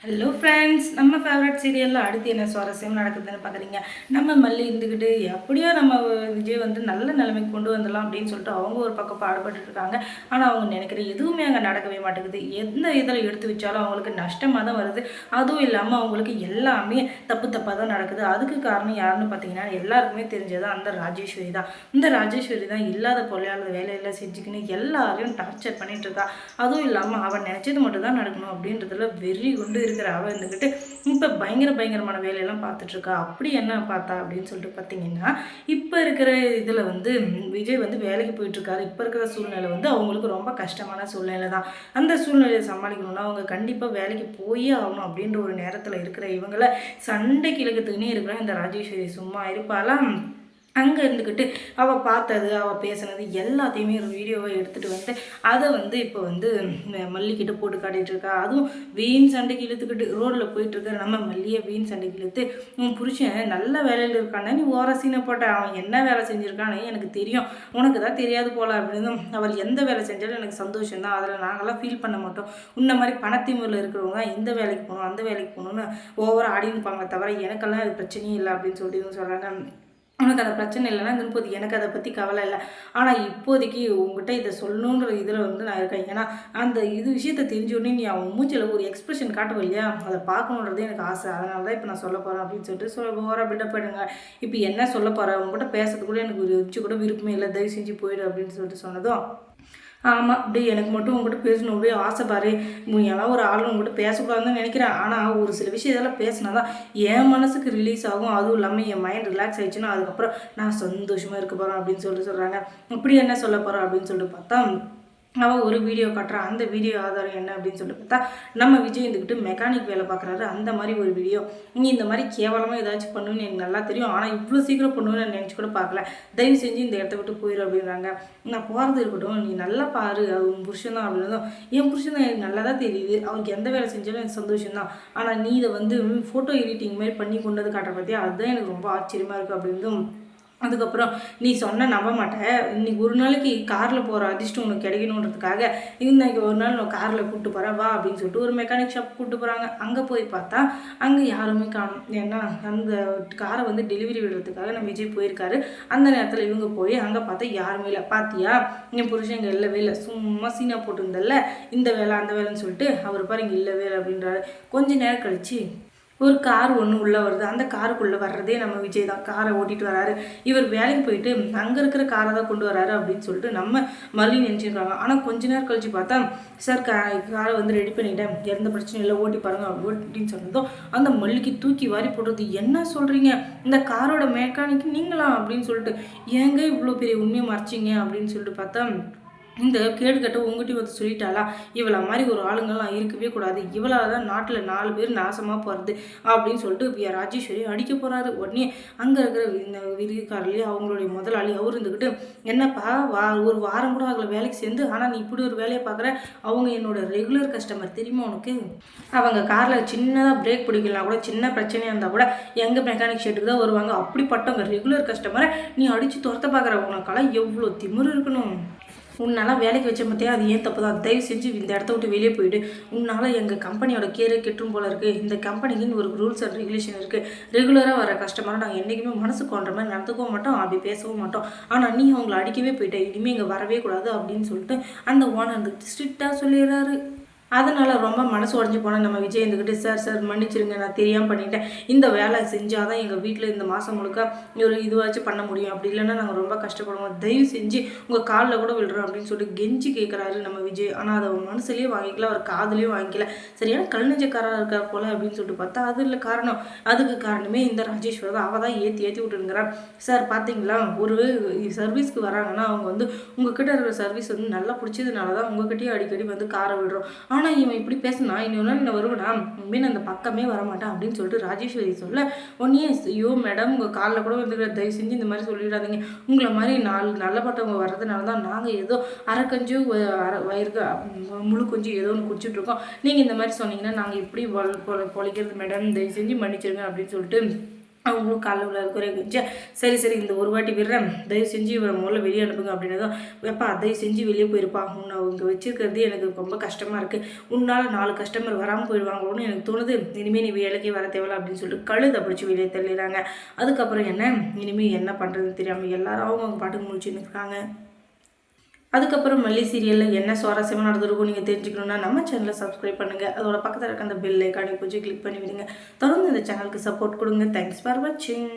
Hello friends, நம்ம favourite சீரியலில் அடுத்து என்ன சுவாரஸ்யம் நடக்குதுன்னு பார்க்குறீங்க. நம்ம மல்லி இருந்துக்கிட்டு எப்படியோ நம்ம விஜய் வந்து நல்ல நிலைமைக்கு கொண்டு வந்துடலாம் அப்படின்னு சொல்லிட்டு அவங்க ஒரு பக்கம் பாடுபட்டு இருக்காங்க. ஆனால் அவங்க நினைக்கிற எதுவுமே அங்கே நடக்கவே மாட்டேங்குது. எந்த இதில் எடுத்து வச்சாலும் அவங்களுக்கு நஷ்டமாக தான் வருது. அதுவும் இல்லாமல் அவங்களுக்கு எல்லாமே தப்பு தப்பாக தான் நடக்குது. அதுக்கு காரணம் யாருன்னு பார்த்தீங்கன்னா எல்லாருக்குமே தெரிஞ்சது அந்த ராஜேஸ்வரி தான். இந்த ராஜேஸ்வரி தான் இல்லாத பொருளாத வேலையெல்லாம் செஞ்சுக்கின்னு எல்லாரையும் டார்ச்சர் பண்ணிட்டு இருக்கா. அதுவும் இல்லாமல் அவன் நினச்சது மட்டும் தான் நடக்கணும் அப்படின்றதுல வெறி கொண்டு இருக்கிற அவ இருந்துக்கிட்டு இப்போ பயங்கரமான வேலையெல்லாம் பார்த்துட்ருக்கா. அப்படி என்ன பார்த்தா அப்படின்னு சொல்லிட்டு பார்த்தீங்கன்னா, இப்போ இருக்கிற இதில் வந்து விஜய் வந்து வேலைக்கு போயிட்டுருக்காரு. இப்போ இருக்கிற சூழ்நிலை வந்து அவங்களுக்கு ரொம்ப கஷ்டமான சூழ்நிலை தான். அந்த சூழ்நிலையை சமாளிக்கணும்னா அவங்க கண்டிப்பாக வேலைக்கு போயே ஆகணும் அப்படின்ற ஒரு நேரத்தில் இருக்கிற இவங்களை சண்டைக்கு இழுக்கிறதுக்குன்னே இருக்கிற இந்த ராஜேஸ்வரி சும்மா இருப்பாலாம். அங்கே இருந்துக்கிட்டு அவள் பார்த்தது அவள் பேசுனது எல்லாத்தையுமே ஒரு வீடியோவை எடுத்துகிட்டு வந்து அதை வந்து இப்போ வந்து மல்லிக்கிட்ட போட்டு காட்டிகிட்ருக்கா. அதுவும் வீண் சண்டைக்கு இழுத்துக்கிட்டு ரோடில் போயிட்டுருக்க நம்ம மல்லியை வீண் சண்டைக்கு இழுத்து உன் புருஷன் நல்ல வேலையில் இருக்கானே, நீ ஓர சீனை போட்ட, அவன் என்ன வேலை செஞ்சுருக்கானே எனக்கு தெரியும், உனக்கு தான் தெரியாது போல அப்படின்னு. அவர் எந்த வேலை செஞ்சாலும் எனக்கு சந்தோஷம் தான், அதில் நாங்களாம் ஃபீல் பண்ண மாட்டோம். உன்ன மாதிரி பணத்திமுறையில் இருக்கிறவங்க தான் இந்த வேலைக்கு போகணும் அந்த வேலைக்கு போகணுன்னு ஓவராக ஆடினுப்பாங்க, தவிர எனக்கெல்லாம் அது பிரச்சனையும் இல்லை அப்படின்னு சொல்லிட்டு சொல்கிறாங்க. உனக்கு அந்த பிரச்சனை இல்லைன்னா திருப்பதி எனக்கு அதை பற்றி கவலை இல்லை. ஆனால் இப்போதைக்கு உங்ககிட்ட இதை சொல்லணுன்ற இதில் வந்து நான் இருக்கேன். ஏன்னா அந்த விஷயத்தை தெரிஞ்சோடனே நீ அவன் மூச்சில் ஒரு எக்ஸ்பிரஷன் காட்டுவோம் இல்லையா, அதை பார்க்கணுன்றதே எனக்கு ஆசை. அதனால தான் இப்போ நான் சொல்ல போகிறேன் அப்படின்னு சொல்லிட்டு ஓவராக பில்டப் போயிடுங்க. இப்போ என்ன சொல்ல போகிறேன், உங்ககிட்ட பேசுறது கூட எனக்கு ஒரு உச்சி கூட விருப்பமே இல்லை, தயவு செஞ்சு போயிடு அப்படின்னு சொல்லிட்டு சொன்னதும், ஆமாம் அப்படியே எனக்கு மட்டும் உங்கள்கிட்ட பேசணும் அப்படியே ஆசை பாரு, எல்லாம் ஒரு ஆள் உங்கள்கிட்ட பேசக்கூடாதுன்னு நினைக்கிறேன். ஆனால் ஒரு சில விஷயம் இதெல்லாம் பேசினா தான் என் மனசுக்கு ரிலீஸ் ஆகும். அதுவும் இல்லாமல் என் மைண்ட் ரிலாக்ஸ் ஆகிடுச்சுன்னா அதுக்கப்புறம் நான் சந்தோஷமாக இருக்க போகிறேன் அப்படின்னு சொல்லிட்டு சொல்கிறாங்க. அப்படி என்ன சொல்ல போகிறோம் அப்படின்னு சொல்லிட்டு பார்த்தா அவள் ஒரு வீடியோ காட்டுறான். அந்த வீடியோ ஆதாரம் என்ன அப்படின்னு சொல்லிட்டு பார்த்தா நம்ம விஜய் இருந்துக்கிட்டு மெக்கானிக் வேலை பார்க்குறாரு. அந்த மாதிரி ஒரு வீடியோ. நீ இந்த மாதிரி கேவலமாக ஏதாச்சும் பண்ணுன்னு எனக்கு நல்லா தெரியும், ஆனால் இவ்வளோ சீக்கிரம் பண்ணுவேன்னு நான் நினச்சி கூட பார்க்கல, தயவு செஞ்சு இந்த இடத்த விட்டு போயிடும் அப்படின்றாங்க. நான் போகிறது இருக்கட்டும், நீ நல்லா பாரு, உன் புருஷன் தான் அப்படின்னதும், என் புருஷன் தான் எனக்கு நல்லா தான் தெரியுது, அவருக்கு எந்த வேலை செஞ்சாலும் எனக்கு சந்தோஷம் தான், ஆனால் நீ இதை வந்து ஃபோட்டோ எடிட்டிங் மாதிரி பண்ணி கொண்டு வந்து காட்டுற பார்த்தியா, அதுதான் எனக்கு ரொம்ப ஆச்சரியமாக இருக்குது அப்படின்னும். அதுக்கப்புறம் நீ சொன்ன நம்ப மாட்டேன், இன்னைக்கு ஒரு நாளைக்கு காரில் போகிற அதிர்ஷ்டம் உனக்கு கிடைக்கணுன்றதுக்காக இன்னைக்கு ஒரு நாள் நான் காரில் கூப்பிட்டு போகிறேன் வா அப்படின்னு சொல்லிட்டு ஒரு மெக்கானிக் ஷாப் கூப்பிட்டு போகிறாங்க. அங்கே போய் பார்த்தா அங்கே யாருமே காணும். ஏன்னா அந்த காரை வந்து டெலிவரி விடுறதுக்காக நம்ம விஜய் போயிருக்காரு. அந்த நேரத்தில் இவங்க போய் அங்கே பார்த்தா யாருமே இல்லை. பார்த்தியா என் புருஷன் இங்கே இல்லவே இல்லை, சும்மா சீனா போட்டுருந்தல்ல இந்த வேலை அந்த வேலைன்னு சொல்லிட்டு அவர் பாரு இங்கே இல்லவே இல்லை அப்படின்றாரு. கொஞ்ச நேரம் கழிச்சு ஒரு கார் ஒன்று உள்ளே வருது. அந்த காருக்குள்ளே வர்றதே நம்ம விஜய் தான். காரை ஓட்டிகிட்டு வராரு. இவர் வேலைக்கு போயிட்டு அங்கே இருக்கிற காரை தான் கொண்டு வராரு அப்படின்னு சொல்லிட்டு நம்ம மல்லி நினச்சிருக்காங்க. ஆனால் கொஞ்ச நேரம் கழிச்சு பார்த்தா சார் காரை வந்து ரெடி பண்ணிட்டேன், எந்த பிரச்சனையும் இல்லை, ஓட்டி பாருங்க அப்படின்னு சொன்னதும் அந்த மல்லிக்கு தூக்கி வாரி போடுறது. என்ன சொல்கிறீங்க, இந்த காரோட மெக்கானிக் நீங்களா அப்படின்னு சொல்லிட்டு, ஏங்க இவ்வளோ பெரிய உண்மையை மறைச்சிங்க அப்படின்னு சொல்லிட்டு பார்த்தா இந்த கேடு கட்ட உங்ககிட்ட வந்து சொல்லிட்டாளா, இவளை மாதிரி ஒரு ஆளுங்கள்லாம் இருக்கவே கூடாது, இவளால் தான் நாட்டில் 4 பேர் நாசமாக போகிறது அப்படின்னு சொல்லிட்டு ராஜேஸ்வரி அடிக்க போகிறாரு. உடனே அங்கே இருக்கிற இந்த விதிக்காரர்லேயே அவங்களுடைய முதலாளி அவர் இருந்துக்கிட்டு, என்னப்பா ஒரு வாரம் கூட ஆகலை வேலைக்கு சேர்ந்து, ஆனால் நீ இப்படி ஒரு வேலையை பார்க்குற, அவங்க என்னோட ரெகுலர் கஸ்டமர் தெரியுமா உனக்கு, அவங்க காரில் சின்னதாக பிரேக் பிடிக்கலாம் கூட, சின்ன பிரச்சனையாக இருந்தால் கூட எங்கள் மெக்கானிக் ஷெட்டுக்கு தான் வருவாங்க, அப்படிப்பட்டவங்க ரெகுலர் கஸ்டமரை நீ அடித்து துரத்த பார்க்குற, உனக்கெல்லாம் எவ்வளோ திமிரு இருக்கணும், உன்னால் வேலைக்கு வச்ச பார்த்தியா, அது ஏன் தப்பு தான், தயவு செஞ்சு இந்த இடத்த விட்டு வெளியே போயிட்டு, உன்னால் எங்கள் கம்பெனியோட கேரே கெட்டும் போல இருக்குது, இந்த கம்பெனிக்குன்னு ஒரு ரூல்ஸ் அண்ட் ரெகுலேஷன் இருக்குது, ரெகுலராக வர கஸ்டமரை நாங்கள் என்றைக்குமே மனசு கொண்ட மாதிரி நடந்துக்கவும் மாட்டோம், அப்படி பேசவும் மாட்டோம், ஆனால் நீ அவங்களை அடிக்கவே போயிட்ட, இனிமேல் இங்கே வரவே கூடாது அப்படின்னு சொல்லிட்டு அந்த ஓனர் வந்துட்டு ஸ்ட்ரிக்டாக சொல்லிடுறாரு. அதனால் ரொம்ப மனசு உடஞ்சி போனால் நம்ம விஜய் இருந்துக்கிட்டு, சார் மன்னிச்சிருங்க, நான் தெரியாமல் பண்ணிட்டேன், இந்த வேலை செஞ்சால் தான் எங்கள் வீட்டில் இந்த மாதம் முழுக்க ஒரு இதுவாச்சும் பண்ண முடியும், அப்படி இல்லைன்னா நாங்கள் ரொம்ப கஷ்டப்படுவோம், தயவு செஞ்சு உங்கள் காலில் கூட விழுறோம் அப்படின்னு சொல்லிட்டு கெஞ்சி கேட்குறாரு நம்ம விஜய். ஆனால் அதை அவர் மனசுலேயே வாங்கிக்கல, அவர் காதுலேயும் வாங்கிக்கல, சரியான கல்நெஞ்சக்காராக இருக்கார் போல் அப்படின்னு சொல்லிட்டு பார்த்தா அது இல்லை காரணம். அதுக்கு காரணமே இந்த ராஜேஸ்வரி தான். அவள் தான் ஏற்றி விட்டுருங்கிறான். சார் பார்த்தீங்களா, ஒரு சர்வீஸ்க்கு வராங்கன்னா அவங்க வந்து உங்ககிட்ட இருக்கிற சர்வீஸ் வந்து நல்லா பிடிச்சதுனால தான் உங்ககிட்டயே அடிக்கடி வந்து காரை விடுறோம், ஆனால் இவன் இப்படி பேசினா இன்னொன்று நான் வருவேனா, இனிமேல் அந்த பக்கமே வரமாட்டான் அப்படின்னு சொல்லிட்டு ராஜேஸ்வரி சொல்ல, உடனே ஐயோ மேடம் உங்கள் காலில் கூட வந்து தயவு செஞ்சு இந்த மாதிரி சொல்லிடாதீங்க, உங்களை மாதிரி நல்லப்பட்டவங்க வர்றதுனால தான் நாங்கள் ஏதோ அரைக்கஞ்சும் வயிறு முழு கொஞ்சம் ஏதோ ஒன்று குடிச்சிட்ருக்கோம், நீங்கள் இந்த மாதிரி சொன்னீங்கன்னா நாங்கள் எப்படி பொழைக்கிறது மேடம், தயவு செஞ்சு மன்னிச்சிருங்க அப்படின்னு சொல்லிட்டு அவங்களும் காலைல உள்ள குறை வச்சு சரி சரி இந்த ஒரு வாட்டி விடுறேன், தயவு செஞ்சு இவரை முதல்ல வெளியே அனுப்புங்க அப்படின்னதும், எப்பா தயவு செஞ்சு வெளியே போயிருப்பா, உன்னை அவங்க வச்சிருக்கிறது எனக்கு ரொம்ப கஷ்டமாக இருக்குது, உன்னால் 4 கஸ்டமர் வராமல் போயிடுவாங்களோன்னு எனக்கு தோணுது, இனிமேல் நீ வேலைக்கே வர தேவையில்ல அப்படின்னு சொல்லிட்டு கழுதை பிடிச்சி வெளியே தள்ளிடுறாங்க. அதுக்கப்புறம் என்ன இனிமேல் என்ன பண்ணுறதுன்னு தெரியாமல் எல்லாரும் அவங்க பாட்டுக்கு முடிச்சுன்னு இருக்காங்க. அதுக்கப்புறம் மல்லி சீரியலில் என்ன சுவாரஸ்யமாக நடந்திருக்கும் நீங்கள் தெரிஞ்சுக்கணுன்னா நம்ம சேனலை சப்ஸ்கிரைப் பண்ணுங்கள். அதோட பக்கத்தில் இருக்க அந்த பெல் ஐக்கானை கொஞ்சம் கிளிக் பண்ணி விடுங்க. தொடர்ந்து இந்த சேனலுக்கு சப்போர்ட் கொடுங்க. தேங்க்ஸ் ஃபார் வாட்சிங்.